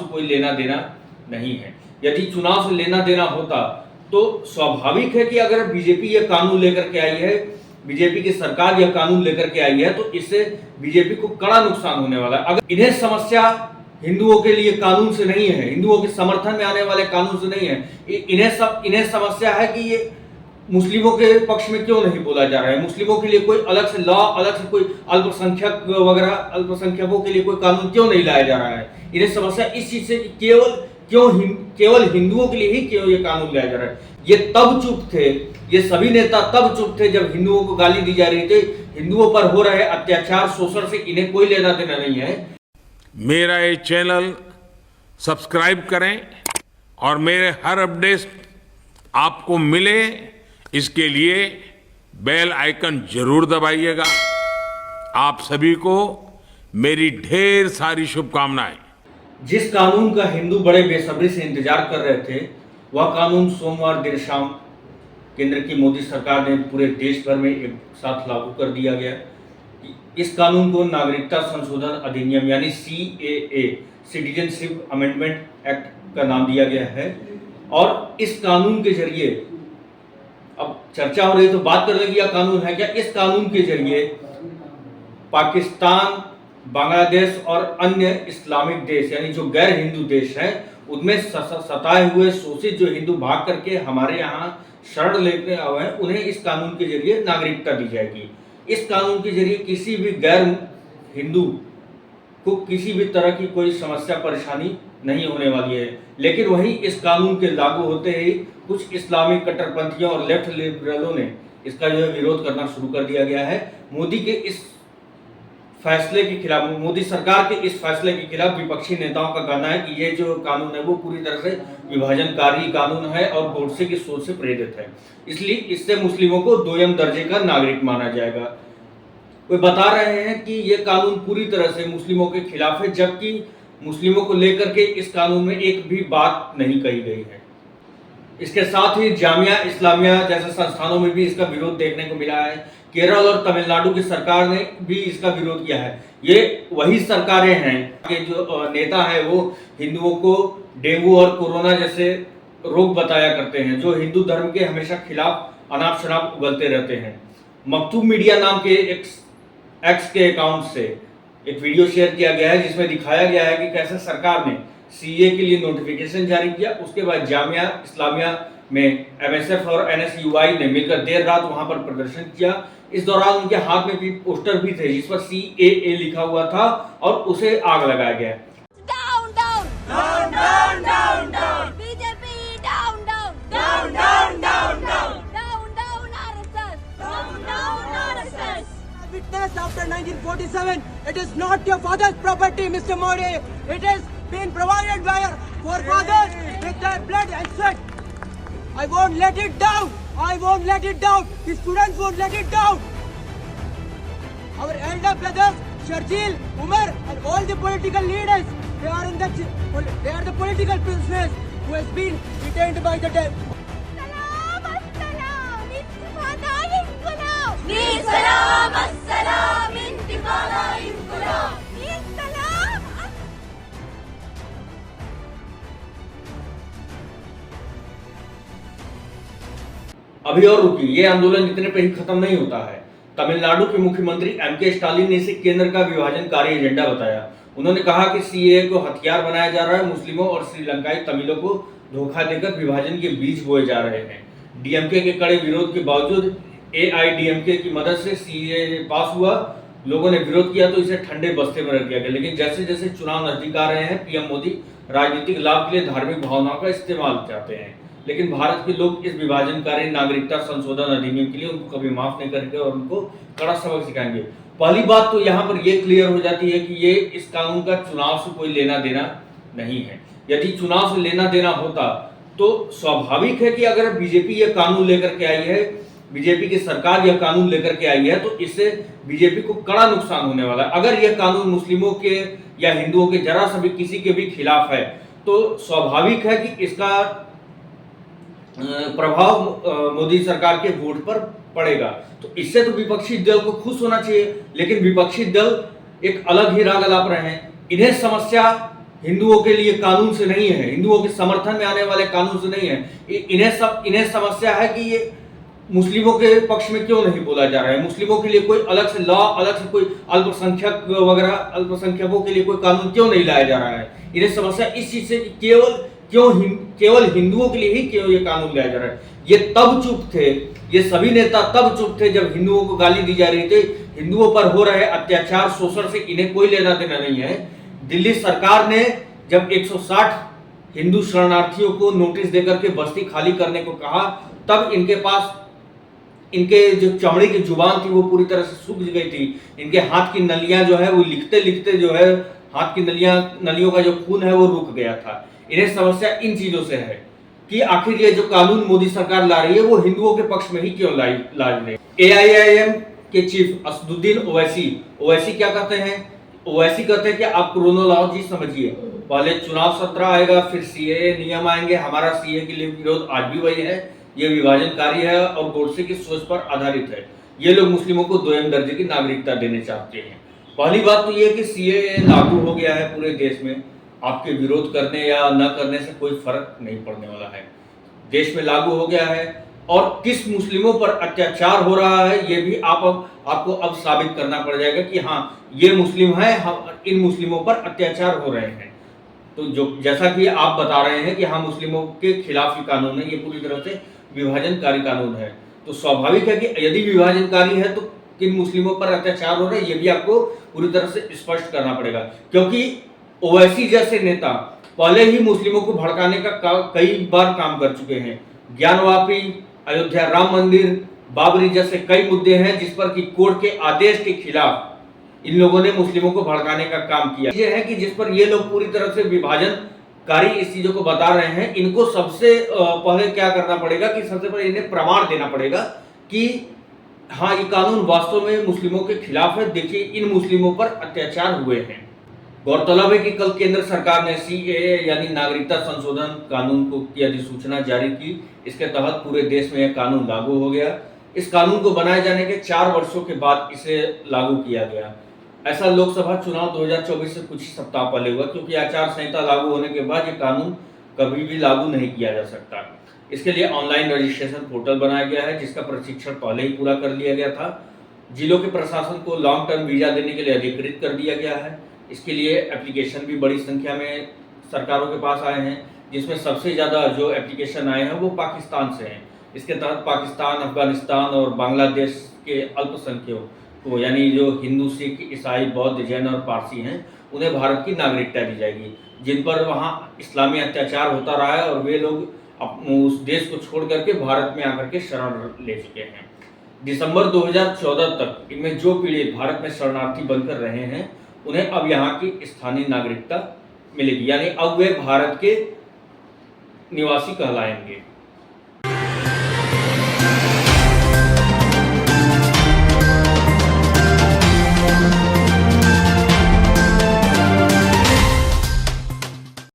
से कोई लेना देना नहीं है। यदि चुनाव से लेना देना होता तो स्वाभाविक है कि अगर बीजेपी ये कानून लेकर के आई है, बीजेपी की सरकार यह कानून लेकर के आई है, तो इससे बीजेपी को कड़ा नुकसान होने वाला है। अगर इन्हें समस्या हिंदुओं के लिए कानून से नहीं है, हिंदुओं के समर्थन में आने वाले कानून से नहीं है, इन्हें समस्या है कि ये मुस्लिमों के पक्ष में क्यों नहीं बोला जा रहा है, मुस्लिमों के लिए कोई अलग से लॉ, अलग से कोई अल्पसंख्यक वगैरह अल्पसंख्यकों के लिए कोई कानून क्यों नहीं लाया जा रहा है। इन्हें समस्या इस चीज से केवल हिंदुओं के लिए ही क्यों ये कानून लाया जा रहा है। ये तब चुप थे, ये सभी नेता तब चुप थे जब हिंदुओं को गाली दी जा रही थी। हिंदुओं पर हो रहे अत्याचार, शोषण से इन्हें कोई लेना देना नहीं है। मेरा ये चैनल सब्सक्राइब करें और मेरे हर अपडेट आपको मिले, इसके लिए बेल आइकन जरूर दबाइएगा। आप सभी को मेरी ढेर सारी शुभकामनाएं। जिस कानून का हिंदू बड़े बेसब्री से इंतजार कर रहे थे, वह कानून सोमवार देर शाम केंद्र की मोदी सरकार ने पूरे देश भर में एक साथ लागू कर दिया गया। इस कानून को नागरिकता संशोधन अधिनियम यानी CAA, सिटीजनशिप अमेंडमेंट एक्ट का नाम दिया गया है। और इस कानून के जरिए, अब चर्चा हो रही तो बात कर लेंगे यह कानून है क्या। इस कानून के जरिए पाकिस्तान, बांग्लादेश और अन्य इस्लामिक देश यानी जो गैर हिंदू देश हैं, उनमें सताए हुए शोषित जो हिंदू भाग करके हमारे यहाँ शरण लेके आए हैं, उन्हें इस कानून के जरिए नागरिकता दी जाएगी। इस कानून के जरिए किसी भी गैर हिंदू को किसी भी तरह की कोई समस्या परेशानी नहीं होने वाली है। लेकिन वहीं इस कानून के लागू होते ही कुछ इस्लामिक कट्टरपंथियों और लेफ्ट लिबरलों ने इसका जो है विरोध करना शुरू कर दिया गया है। मोदी के इस फैसले के खिलाफ, मोदी सरकार के इस फैसले के खिलाफ विपक्षी नेताओं का कहना है कि ये जो कानून है वो पूरी तरह से विभाजनकारी कानून है और गोडसे की सोच से प्रेरित है, इसलिए इससे मुस्लिमों को दोयम दर्जे का नागरिक माना जाएगा। वे बता रहे हैं कि ये कानून पूरी तरह से मुस्लिमों के खिलाफ है, जबकि मुस्लिमों को लेकर के इस कानून में एक भी बात नहीं कही गई है। इसके साथ ही जामिया इस्लामिया जैसे संस्थानों में भी इसका विरोध देखने को मिला है। केरल और तमिलनाडु की सरकार ने भी इसका विरोध किया है। ये वही सरकारें हैं कि जो नेता हैं वो हिंदुओं को डेंगू और कोरोना जैसे रोग बताया करते हैं, जो हिंदू धर्म के हमेशा खिलाफ अनाप शनाप उगलते रहते हैं। मकतूब मीडिया नाम के एक्स के अकाउंट से एक वीडियो शेयर किया गया है, जिसमें दिखाया गया है कि कैसे सरकार ने CA के लिए नोटिफिकेशन जारी किया। उसके बाद जामिया इस्लामिया में MSF और NSUI ने मिलकर देर रात वहां पर प्रदर्शन किया। इस दौरान उनके हाथ में भी पोस्टर भी थे जिस पर CAA लिखा हुआ था और उसे आग लगाया गया। Down, down, down, down, down, down. BJP, down, down, down, down, down, down, down, down, RSS, down, down, RSS. Witnessed after 1947, it is not your father's property, Mr. Modi. It has been provided by your forefathers with their blood and sweat. I won't let it down. I won't let it down. The students won't let it down. Our elder brothers, Sharjeel, Umar, and all the political leaders, they are the political prisoners who has been detained by the devil. Salam, assalam, intifada, inqilab. Need salam, assalam, intifada, inqilab. Need salam. अभी और रुकिए, ये आंदोलन इतने पे ही खत्म नहीं होता है। तमिलनाडु के मुख्यमंत्री MK स्टालिन ने इसे केंद्र का विभाजनकारी एजेंडा बताया। उन्होंने कहा कि CAA को हथियार बनाया जा रहा है, मुस्लिमों और श्रीलंकाई तमिलों को धोखा देकर विभाजन के बीज बोए जा रहे हैं। DMK के कड़े विरोध के बावजूद AIDMK की मदद से CAA पास हुआ। लोगों ने विरोध किया तो इसे ठंडे बस्ते में रख दिया गया। लेकिन जैसे जैसे चुनाव नजदीक आ रहे हैं, PM मोदी राजनीतिक लाभ के लिए धार्मिक भावनाओं का इस्तेमाल चाहते हैं। लेकिन भारत के लोग इस विभाजनकारी नागरिकता संशोधन अधिनियम के लिए उनको कभी माफ नहीं करेंगे और उनको कड़ा सबक सिखाएंगे। पहली बात तो यहाँ पर यह क्लियर हो जाती है कि ये इस कानून का चुनाव से कोई लेना देना नहीं है। यदि चुनाव से लेना देना होता तो स्वाभाविक है कि अगर बीजेपी ये कानून लेकर के आई है, बीजेपी की सरकार यह कानून लेकर के आई है, तो इससे बीजेपी को कड़ा नुकसान होने वाला है। अगर यह कानून मुस्लिमों के या हिंदुओं के जरा सा भी किसी के भी खिलाफ है तो स्वाभाविक है कि इसका प्रभाव मोदी सरकार के वोट पर पड़ेगा। तो इससे तो विपक्षी दल को खुश होना चाहिए, लेकिन विपक्षी दल एक अलग ही राग अलाप रहे हैं। इन्हें समस्या हिंदुओं के लिए कानून से नहीं है, हिंदुओं के समर्थन में आने वाले कानून से नहीं है। इन्हें समस्या है कि ये मुस्लिमों के पक्ष में क्यों नहीं बोला जा रहा है, मुस्लिमों के लिए कोई अलग से लॉ, अलग से कोई अल्पसंख्यक वगैरह अल्पसंख्यकों के लिए कोई कानून क्यों नहीं लाया जा रहा है। इन्हें समस्या इस चीज से केवल हिंदुओं के लिए ही क्यों ये कानून लाया जा रहा है। ये तब चुप थे, ये सभी नेता तब चुप थे जब हिंदुओं को गाली दी जा रही थी। हिंदुओं पर हो रहे अत्याचार, शोषण से इन्हें कोई लेना देना नहीं है। दिल्ली सरकार ने जब 160 हिंदू शरणार्थियों को नोटिस देकर के बस्ती खाली करने को कहा, तब इनके पास इनके जो चमड़ी की जुबान थी वो पूरी तरह से सूख गई थी। इनके हाथ की नलियां जो है वो लिखते लिखते जो है हाथ की नलियों का जो खून है वो रुक गया था। इन्हें समस्या इन चीजों से है कि आखिर ये जो कानून मोदी सरकार ला रही है वो हिंदुओं के पक्ष में ही क्यों ला रही है। AIIM के चीफ असदुद्दीन ओवैसी क्या कहते हैं? ओवैसी कहते हैं कि आप क्रोनोलॉजी समझिए, पहले चुनाव सत्र आएगा, फिर CAA नियम आएंगे। हमारा CAA के लिए विरोध आज भी वही है, ये विभाजनकारी है और गोडसे की सोच पर आधारित है। ये लोग मुस्लिमों को दोयम दर्जे की नागरिकता देने चाहते हैं। पहली बात तो ये कि CAA लागू हो गया है पूरे देश में, आपके विरोध करने या न करने से कोई फर्क नहीं पड़ने वाला है। देश में लागू हो गया है और किस मुस्लिमों पर अत्याचार हो रहा है ये भी आपको अब साबित करना पड़ जाएगा कि हाँ ये मुस्लिम है, इन मुस्लिमों पर अत्याचार हो रहे हैं। तो जो जैसा कि आप बता रहे हैं कि हाँ मुस्लिमों के खिलाफ ही कानून है, ये पूरी तरह से विभाजनकारी कानून है। तो स्वाभाविक है कि यदि विभाजनकारी है तो किन मुस्लिमों पर अत्याचार हो रहा है ये भी आपको पूरी तरह से स्पष्ट करना पड़ेगा, क्योंकि ओवैसी जैसे नेता पहले ही मुस्लिमों को भड़काने का कई बार काम कर चुके हैं। ज्ञानवापी, अयोध्या राम मंदिर, बाबरी जैसे कई मुद्दे हैं जिस पर कि कोर्ट के आदेश के खिलाफ इन लोगों ने मुस्लिमों को भड़काने का काम किया। ये है कि जिस पर ये लोग पूरी तरह से विभाजनकारी इस चीजों को बता रहे हैं, इनको सबसे पहले क्या करना पड़ेगा कि सबसे पहले इन्हें प्रमाण देना पड़ेगा कि हाँ ये कानून वास्तव में मुस्लिमों के खिलाफ है, देखिए इन मुस्लिमों पर अत्याचार हुए हैं। गौरतलब है कि कल केंद्र सरकार ने CAA यानी नागरिकता संशोधन कानून को की अधिसूचना जारी की। इसके तहत पूरे देश में यह कानून लागू हो गया। इस कानून को बनाए जाने के 4 वर्षों के बाद इसे लागू किया गया। ऐसा लोकसभा चुनाव 2024 से कुछ ही सप्ताह पहले हुआ, क्योंकि आचार संहिता लागू होने के बाद ये कानून कभी भी लागू नहीं किया जा सकता। इसके लिए ऑनलाइन रजिस्ट्रेशन पोर्टल बनाया गया है, जिसका प्रशिक्षण पहले ही पूरा कर लिया गया था। जिलों के प्रशासन को लॉन्ग टर्म वीजा देने के लिए अधिकृत कर दिया गया है। इसके लिए एप्लीकेशन भी बड़ी संख्या में सरकारों के पास आए हैं, जिसमें सबसे ज़्यादा जो एप्लीकेशन आए हैं वो पाकिस्तान से हैं। इसके तहत पाकिस्तान, अफगानिस्तान और बांग्लादेश के अल्पसंख्यकों को यानी जो हिंदू, सिख, ईसाई, बौद्ध, जैन और पारसी हैं उन्हें भारत की नागरिकता दी जाएगी, जिन पर वहाँ इस्लामी अत्याचार होता रहा है और वे लोग उस देश को छोड़ करके भारत में आकर के शरण ले चुके हैं। दिसंबर 2014 तक इनमें जो पीड़ित भारत में शरणार्थी बनकर रहे हैं उन्हें अब यहाँ की स्थानीय नागरिकता मिलेगी, यानी अब वे भारत के निवासी कहलाएंगे।